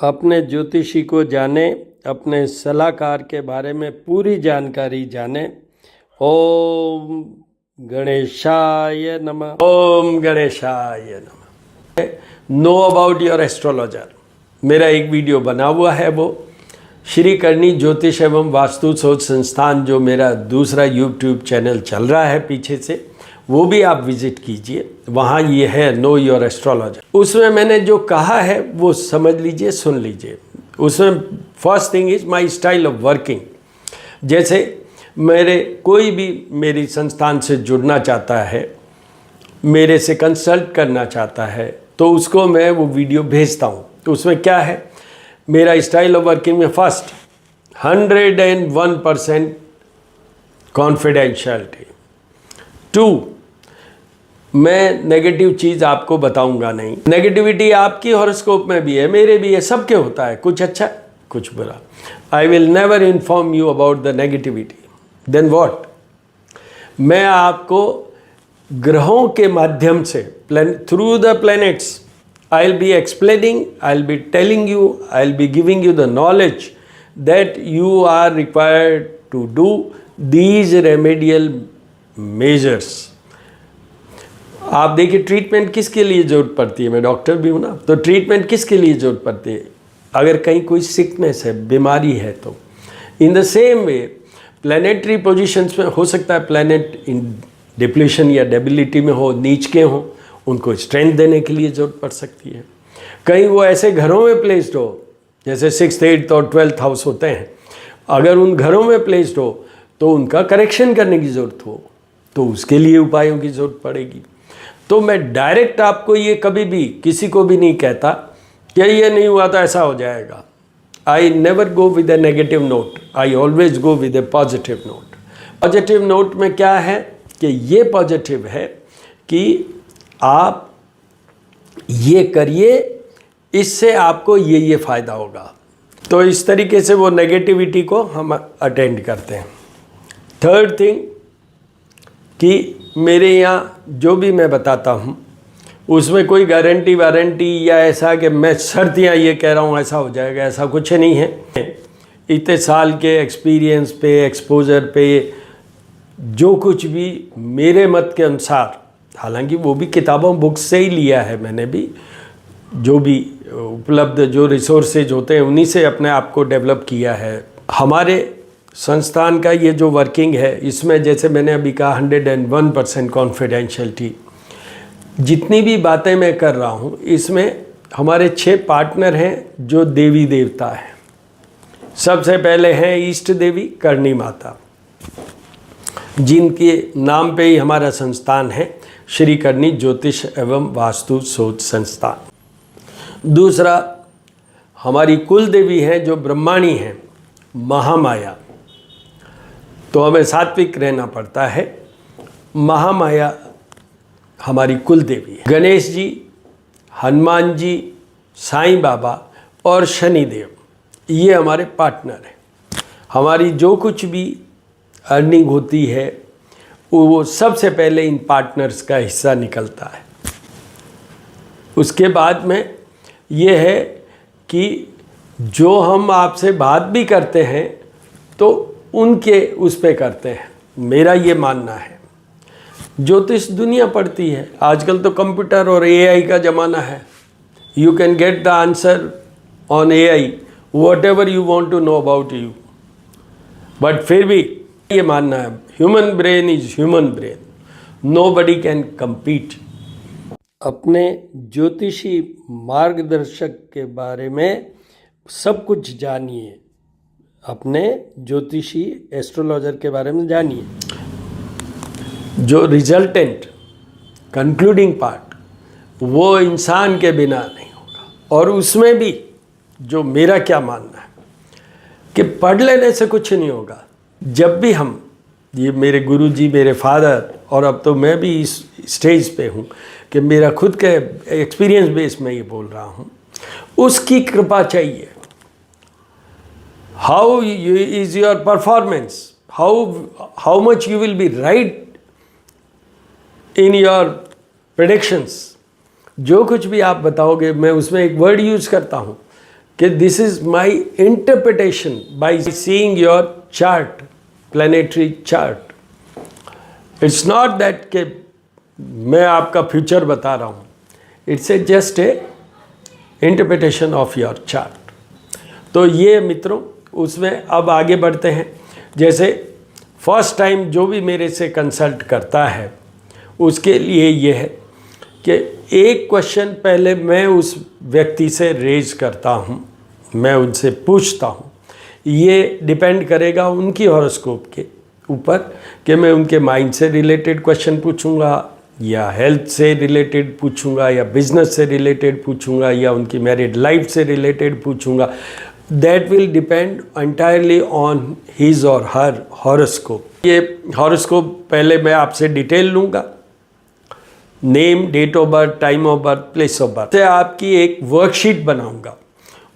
अपने ज्योतिषी को जाने, अपने सलाहकार के बारे में पूरी जानकारी जाने। ओम गणेशाय नमः। ओम गणेशाय नमः। नो अबाउट योर एस्ट्रोलॉजर, मेरा एक वीडियो बना हुआ है, वो श्री करणी ज्योतिष एवं वास्तु शोध संस्थान, जो मेरा दूसरा यूट्यूब चैनल चल रहा है पीछे से, वो भी आप विजिट कीजिए। वहाँ ये है नो योर एस्ट्रोलॉजर। उसमें मैंने जो कहा है वो समझ लीजिए, सुन लीजिए। उसमें first thing is my style of working. जैसे कोई भी मेरी संस्थान से जुड़ना चाहता है, मेरे से कंसल्ट करना चाहता है, तो उसको मैं वो वीडियो भेजता हूँ। तो उसमें क्या है मेरा स्टाइल ऑफ वर्किंग में, फर्स्ट 101% कॉन्फिडेंशियलिटी। 2, मैं नेगेटिव चीज़ आपको बताऊंगा नहीं। नेगेटिविटी आपकी हॉरोस्कोप में भी है, मेरे भी है, सबके होता है, कुछ अच्छा कुछ बुरा। I will never inform you about the negativity. Then what, मैं आपको ग्रहों के माध्यम से, through the planets, I will be explaining, I will be telling you, I will be giving you the knowledge that you are required to do these remedial measures. आप देखिए, treatment किसके लिए ज़रूरत पड़ती है, मैं डॉक्टर भी हूँ ना, तो ट्रीटमेंट किसके लिए ज़रूरत पड़ती है? अगर कहीं कोई सिकनेस है, बीमारी है, तो in the same way planetary positions में हो सकता है प्लैनेट इन डिप्लीशन या डेबिलिटी में हो, नीच के हों, उनको स्ट्रेंथ देने के लिए ज़रूरत पड़ सकती है। कहीं वो ऐसे घरों में प्लेस्ड हो, जैसे 6th, 8th और 12th हाउस होते हैं, अगर उन घरों में प्लेस्ड हो तो उनका करेक्शन करने की ज़रूरत हो, तो उसके लिए उपायों की ज़रूरत पड़ेगी। तो मैं डायरेक्ट आपको ये कभी भी किसी को भी नहीं कहता कि ये नहीं हुआ तो ऐसा हो जाएगा। I never go with A negative note, I always go with A positive note. Positive note में क्या है कि ये पॉजिटिव है कि आप ये करिए, इससे आपको ये फ़ायदा होगा। तो इस तरीके से वो नेगेटिविटी को हम अटेंड करते हैं। थर्ड थिंग कि मेरे यहाँ जो भी मैं बताता हूँ उसमें कोई गारंटी वारंटी या ऐसा कि मैं शर्तियाँ ये कह रहा हूँ ऐसा हो जाएगा, ऐसा कुछ नहीं है। इतने साल के एक्सपीरियंस पे, एक्सपोजर पे, जो कुछ भी मेरे मत के अनुसार, हालांकि वो भी किताबों बुक्स से ही लिया है मैंने भी, जो भी उपलब्ध जो रिसोर्सेज होते हैं उन्हीं से अपने आप को डेवलप किया है। हमारे संस्थान का ये जो वर्किंग है, इसमें जैसे मैंने अभी कहा 101% कॉन्फिडेंशियलिटी। जितनी भी बातें मैं कर रहा हूँ इसमें हमारे 6 पार्टनर हैं जो देवी देवता हैं। सबसे पहले हैं ईष्ट देवी करणी माता, जिनके नाम पे ही हमारा संस्थान है, श्री करणी ज्योतिष एवं वास्तु शोध संस्थान। दूसरा हमारी कुल देवी है जो ब्रह्माणी हैं, महामाया। तो हमें सात्विक रहना पड़ता है। महामाया हमारी कुल देवी है। गणेश जी, हनुमान जी, साईं बाबा और शनिदेव, ये हमारे पार्टनर हैं। हमारी जो कुछ भी अर्निंग होती है वो सबसे पहले इन पार्टनर्स का हिस्सा निकलता है। उसके बाद में ये है कि जो हम आपसे बात भी करते हैं तो उनके उस पे करते हैं, मेरा ये मानना है। ज्योतिष दुनिया पढ़ती है, आजकल तो कंप्यूटर और एआई का ज़माना है। You can get the answer on AI whatever you want to know about you. But फिर भी ये मानना है, human brain is human brain, nobody can compete. अपने ज्योतिषी मार्गदर्शक के बारे में सब कुछ जानिए, अपने ज्योतिषी एस्ट्रोलॉजर के बारे में जानिए। जो रिजल्टेंट कंक्लूडिंग पार्ट वो इंसान के बिना नहीं होगा। और उसमें भी जो मेरा क्या मानना है कि पढ़ लेने से कुछ नहीं होगा। जब भी हम, ये मेरे गुरुजी, मेरे फादर, और अब तो मैं भी इस स्टेज पे हूँ कि मेरा खुद के एक्सपीरियंस बेस में ये बोल रहा हूँ, उसकी कृपा चाहिए। How is your performance? How much you will be right in your predictions? जो कुछ भी आप बताओगे, मैं उसमें एक वर्ड यूज़ करता हूँ कि this is my interpretation by seeing your chart, planetary chart. It's not that कि मैं आपका फ्यूचर बता रहा हूँ, it's a just a interpretation of your chart. तो ये मित्रों, उसमें अब आगे बढ़ते हैं। जैसे फर्स्ट टाइम जो भी मेरे से कंसल्ट करता है उसके लिए ये है कि एक क्वेश्चन पहले मैं उस व्यक्ति से रेज करता हूँ, मैं उनसे पूछता हूँ। ये डिपेंड करेगा उनकी हॉरोस्कोप के ऊपर कि मैं उनके माइंड से रिलेटेड क्वेश्चन पूछूंगा या हेल्थ से रिलेटेड पूछूंगा या बिजनेस से रिलेटेड पूछूंगा या उनकी मैरिड लाइफ से रिलेटेड पूछूंगा। That will depend entirely on his और हर हॉरोस्कोप। ये हॉरोस्कोप पहले मैं आपसे डिटेल लूँगा, name, date of birth, time of birth, place of birth से आपकी एक वर्कशीट बनाऊंगा।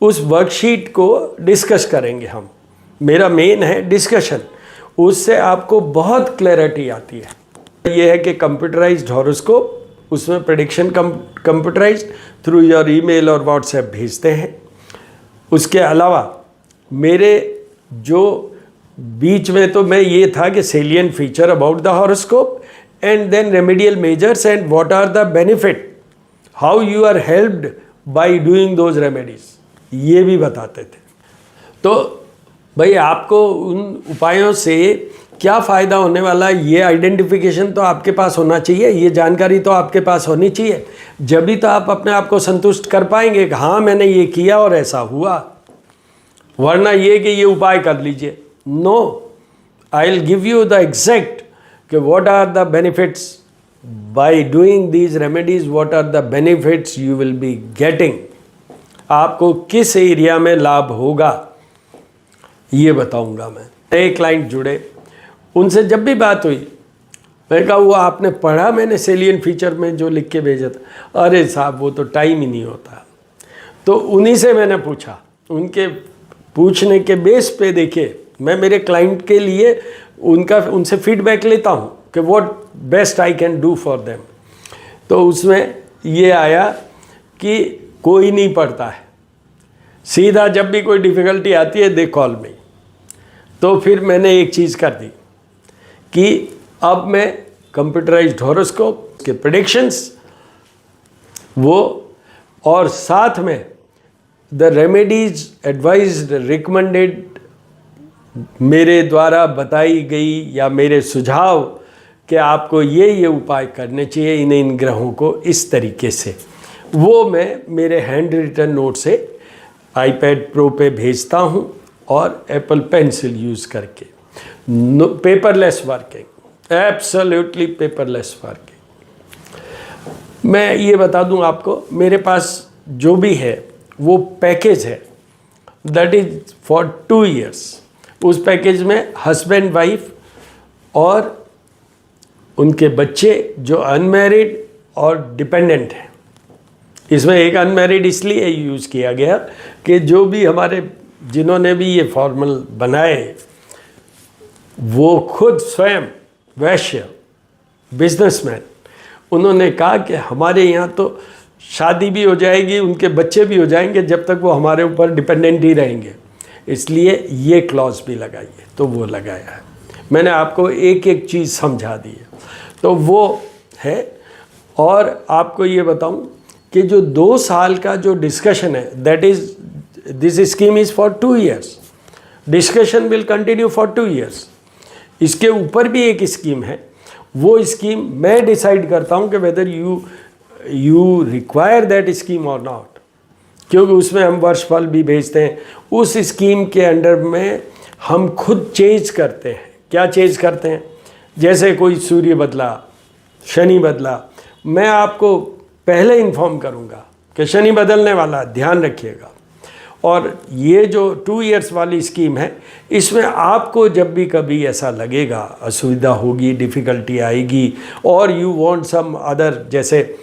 उस वर्कशीट को डिस्कस करेंगे हम। मेरा मेन है डिस्कशन, उससे आपको बहुत क्लैरिटी आती है। ये है कि कंप्यूटराइज्ड हॉरोस्कोप, उसमें prediction computerised through your email और व्हाट्सएप भेजते हैं। उसके अलावा मेरे जो बीच में तो मैं ये था कि salient feature about the horoscope and then remedial measures and what are the benefit, how you are helped by doing those remedies, ये भी बताते थे। तो भाई आपको उन उपायों से क्या फ़ायदा होने वाला है, ये आइडेंटिफिकेशन तो आपके पास होना चाहिए, ये जानकारी तो आपके पास होनी चाहिए। जब भी तो आप अपने आप को संतुष्ट कर पाएंगे कि हाँ मैंने ये किया और ऐसा हुआ, वरना ये कि ये उपाय कर लीजिए। No, I will give you the exact कि what are the benefits by doing these remedies, what are the benefits you will be getting, आपको किस एरिया में लाभ होगा ये बताऊंगा मैं। नए क्लाइंट जुड़े, उनसे जब भी बात हुई मैं कहा वो आपने पढ़ा मैंने सेलियन फीचर में जो लिख के भेजा था? अरे साहब वो तो टाइम ही नहीं होता। तो उन्हीं से मैंने पूछा, उनके पूछने के बेस पे देखिए मैं मेरे क्लाइंट के लिए उनसे फीडबैक लेता हूँ कि what best I can do for them. तो उसमें ये आया कि कोई नहीं पढ़ता है, सीधा जब भी कोई डिफ़िकल्टी आती है दे कॉल मी। तो फिर मैंने एक चीज़ कर दी कि अब मैं कंप्यूटराइज्ड हॉरोस्कोप के प्रेडिक्शंस वो और साथ में द रेमेडीज एडवाइज्ड रिकमेंडेड मेरे द्वारा बताई गई या मेरे सुझाव कि आपको ये उपाय करने चाहिए इन ग्रहों को इस तरीके से, वो मैं मेरे हैंड रिटन नोट से आईपैड प्रो पे भेजता हूँ और एप्पल पेंसिल यूज़ करके। Paperless working, absolutely paperless working. मैं ये बता दूँ आपको, मेरे पास जो भी है वो पैकेज है दैट इज़ फॉर 2 years। उस पैकेज में हस्बैंड वाइफ और उनके बच्चे जो अनमैरिड और डिपेंडेंट हैं। इसमें एक अनमैरिड इसलिए यूज़ किया गया कि जो भी हमारे जिन्होंने भी ये फॉर्मल बनाए वो खुद स्वयं वैश्य बिजनेसमैन, उन्होंने कहा कि हमारे यहाँ तो शादी भी हो जाएगी, उनके बच्चे भी हो जाएंगे जब तक वो हमारे ऊपर डिपेंडेंट ही रहेंगे, इसलिए ये क्लॉज भी लगाइए। तो वो लगाया है। मैंने आपको एक एक चीज़ समझा दी है, तो वो है। और आपको ये बताऊं कि जो 2 साल का जो डिस्कशन है that is this scheme is for 2 years, discussion will continue for 2 years। इसके ऊपर भी एक स्कीम है, वो स्कीम मैं डिसाइड करता हूं कि whether you require that scheme और नॉट, क्योंकि उसमें हम वर्षफल भी भेजते हैं। उस स्कीम के अंडर में हम खुद चेंज करते हैं। क्या चेंज करते हैं? जैसे कोई सूर्य बदला, शनि बदला, मैं आपको पहले इन्फॉर्म करूंगा कि शनि बदलने वाला, ध्यान रखिएगा। और ये जो 2 years वाली स्कीम है, इसमें आपको जब भी कभी ऐसा लगेगा असुविधा होगी, डिफ़िकल्टी आएगी और यू वांट सम अदर, जैसे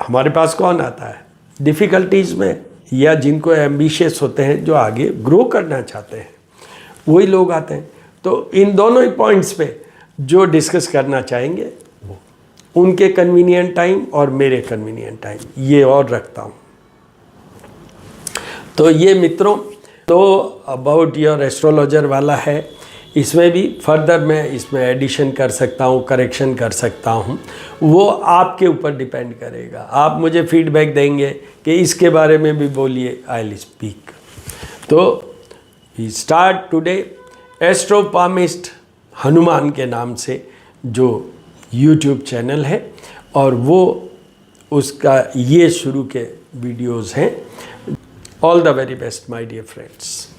हमारे पास कौन आता है डिफ़िकल्टीज़ में, या जिनको एम्बिशियस होते हैं जो आगे ग्रो करना चाहते हैं, वही लोग आते हैं। तो इन दोनों ही पॉइंट्स पे जो डिस्कस करना चाहेंगे वो उनके कन्वीनियंट टाइम और मेरे कन्वीनियंट टाइम ये और रखता हूँ। तो ये मित्रों, तो अबाउट योर एस्ट्रोलॉजर वाला है। इसमें भी फर्दर मैं इसमें एडिशन कर सकता हूँ, करेक्शन कर सकता हूँ, वो आपके ऊपर डिपेंड करेगा। आप मुझे फीडबैक देंगे कि इसके बारे में भी बोलिए, आई विल स्पीक। तो वी स्टार्ट टुडे एस्ट्रोपामिस्ट हनुमान के नाम से जो यूट्यूब चैनल है, और वो उसका ये शुरू के वीडियोज़ हैं। All the very best my dear friends.